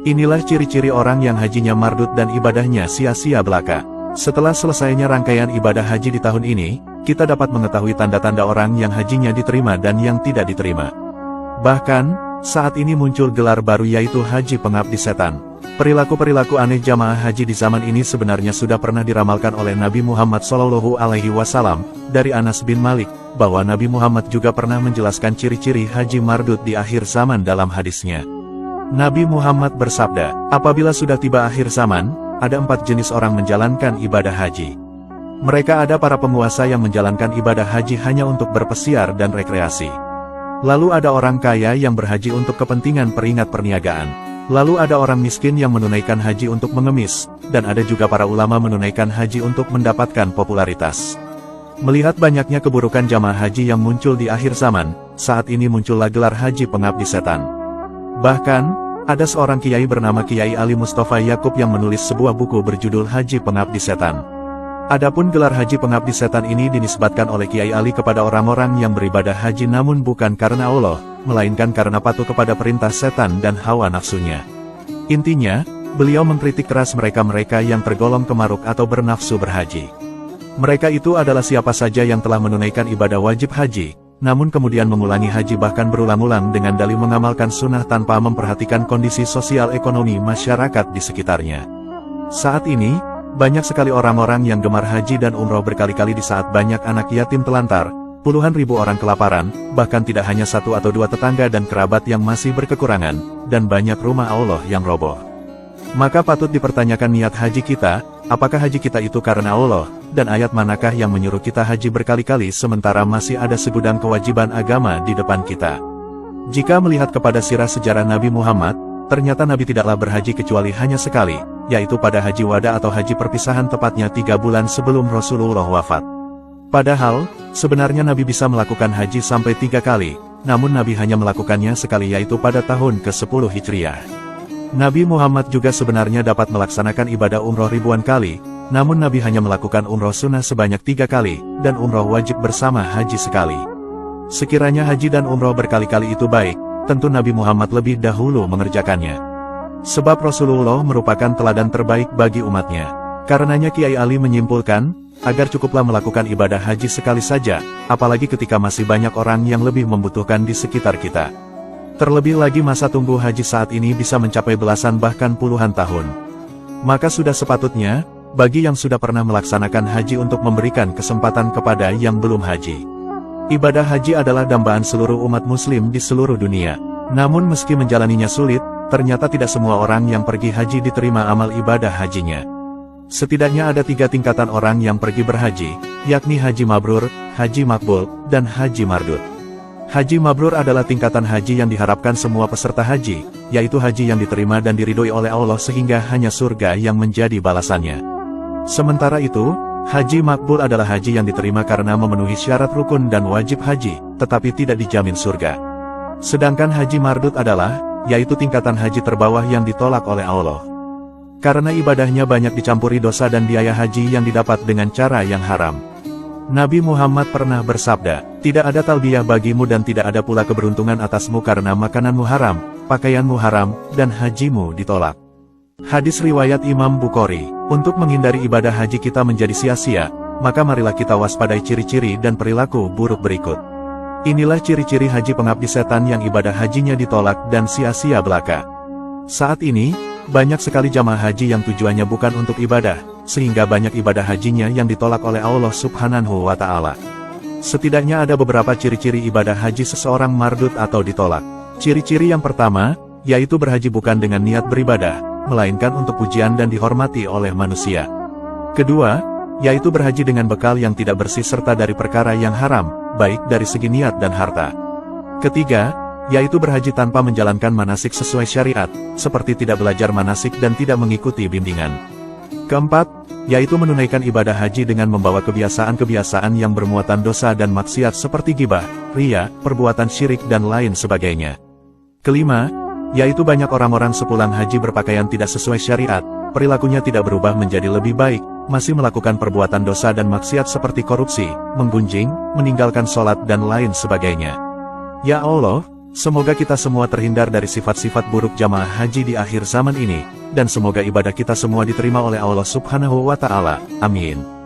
Inilah ciri-ciri orang yang hajinya mardud dan ibadahnya sia-sia belaka. Setelah selesainya rangkaian ibadah haji di tahun ini, kita dapat mengetahui tanda-tanda orang yang hajinya diterima dan yang tidak diterima. Bahkan, saat ini muncul gelar baru yaitu Haji Pengabdi Setan. Perilaku-perilaku aneh jamaah haji di zaman ini sebenarnya sudah pernah diramalkan oleh Nabi Muhammad SAW dari Anas bin Malik, bahwa Nabi Muhammad juga pernah menjelaskan ciri-ciri haji mardud di akhir zaman dalam hadisnya. Nabi Muhammad bersabda, apabila sudah tiba akhir zaman, ada 4 jenis orang menjalankan ibadah haji. Mereka ada para penguasa yang menjalankan ibadah haji hanya untuk berpesiar dan rekreasi. Lalu ada orang kaya yang berhaji untuk kepentingan peringat perniagaan. Lalu ada orang miskin yang menunaikan haji untuk mengemis, dan ada juga para ulama menunaikan haji untuk mendapatkan popularitas. Melihat banyaknya keburukan jamaah haji yang muncul di akhir zaman, saat ini muncullah gelar Haji Pengabdi Setan. Bahkan, ada seorang kiai bernama Kiai Ali Mustafa Yakub yang menulis sebuah buku berjudul Haji Pengabdi Setan. Adapun gelar Haji Pengabdi Setan ini dinisbatkan oleh Kiai Ali kepada orang-orang yang beribadah haji namun bukan karena Allah, melainkan karena patuh kepada perintah setan dan hawa nafsunya. Intinya, beliau mengkritik keras mereka-mereka yang tergolong kemaruk atau bernafsu berhaji. Mereka itu adalah siapa saja yang telah menunaikan ibadah wajib haji, namun kemudian mengulangi haji bahkan berulang-ulang dengan dalih mengamalkan sunnah tanpa memperhatikan kondisi sosial ekonomi masyarakat di sekitarnya. Saat ini, banyak sekali orang-orang yang gemar haji dan umroh berkali-kali di saat banyak anak yatim telantar, puluhan ribu orang kelaparan, bahkan tidak hanya 1 atau 2 tetangga dan kerabat yang masih berkekurangan, dan banyak rumah Allah yang roboh. Maka patut dipertanyakan niat haji kita, apakah haji kita itu karena Allah, dan ayat manakah yang menyuruh kita haji berkali-kali sementara masih ada segudang kewajiban agama di depan kita. Jika melihat kepada sirah sejarah Nabi Muhammad, ternyata Nabi tidaklah berhaji kecuali hanya sekali, yaitu pada haji wada atau haji perpisahan tepatnya 3 bulan sebelum Rasulullah wafat. Padahal, sebenarnya Nabi bisa melakukan haji sampai 3 kali, namun Nabi hanya melakukannya sekali yaitu pada tahun ke-10 Hijriah. Nabi Muhammad juga sebenarnya dapat melaksanakan ibadah umroh ribuan kali, namun Nabi hanya melakukan umroh sunnah sebanyak 3 kali, dan umroh wajib bersama haji sekali. Sekiranya haji dan umroh berkali-kali itu baik, tentu Nabi Muhammad lebih dahulu mengerjakannya. Sebab Rasulullah merupakan teladan terbaik bagi umatnya. Karenanya Kiai Ali menyimpulkan, agar cukuplah melakukan ibadah haji sekali saja, apalagi ketika masih banyak orang yang lebih membutuhkan di sekitar kita. Terlebih lagi masa tunggu haji saat ini bisa mencapai belasan bahkan puluhan tahun. Maka sudah sepatutnya, bagi yang sudah pernah melaksanakan haji untuk memberikan kesempatan kepada yang belum haji. Ibadah haji adalah dambaan seluruh umat muslim di seluruh dunia. Namun meski menjalaninya sulit, ternyata tidak semua orang yang pergi haji diterima amal ibadah hajinya. Setidaknya ada 3 tingkatan orang yang pergi berhaji, yakni haji mabrur, haji makbul, dan haji mardud. Haji mabrur adalah tingkatan haji yang diharapkan semua peserta haji, yaitu haji yang diterima dan diridhoi oleh Allah sehingga hanya surga yang menjadi balasannya. Sementara itu, haji makbul adalah haji yang diterima karena memenuhi syarat rukun dan wajib haji, tetapi tidak dijamin surga. Sedangkan haji mardud adalah, yaitu tingkatan haji terbawah yang ditolak oleh Allah. Karena ibadahnya banyak dicampuri dosa dan biaya haji yang didapat dengan cara yang haram. Nabi Muhammad pernah bersabda, tidak ada talbiyah bagimu dan tidak ada pula keberuntungan atasmu karena makananmu haram, pakaianmu haram, dan hajimu ditolak. Hadis riwayat Imam Bukhari. Untuk menghindari ibadah haji kita menjadi sia-sia, maka marilah kita waspadai ciri-ciri dan perilaku buruk berikut. Inilah ciri-ciri haji pengabdi setan yang ibadah hajinya ditolak dan sia-sia belaka. Saat ini, banyak sekali jamaah haji yang tujuannya bukan untuk ibadah, sehingga banyak ibadah hajinya yang ditolak oleh Allah Subhanahu wa Ta'ala. Setidaknya ada beberapa ciri-ciri ibadah haji seseorang mardud atau ditolak. Ciri-ciri yang pertama, yaitu berhaji bukan dengan niat beribadah, melainkan untuk pujian dan dihormati oleh manusia. Kedua, yaitu berhaji dengan bekal yang tidak bersih serta dari perkara yang haram, baik dari segi niat dan harta. Ketiga, yaitu berhaji tanpa menjalankan manasik sesuai syariat, seperti tidak belajar manasik dan tidak mengikuti bimbingan. Keempat, yaitu menunaikan ibadah haji dengan membawa kebiasaan-kebiasaan yang bermuatan dosa dan maksiat seperti ghibah, riya, perbuatan syirik dan lain sebagainya. Kelima, yaitu banyak orang-orang sepulang haji berpakaian tidak sesuai syariat, perilakunya tidak berubah menjadi lebih baik, masih melakukan perbuatan dosa dan maksiat seperti korupsi, menggunjing, meninggalkan sholat dan lain sebagainya. Ya Allah, Semoga kita semua terhindar dari sifat-sifat buruk jamaah haji di akhir zaman ini, dan semoga ibadah kita semua diterima oleh Allah Subhanahu wa Ta'ala. Amin.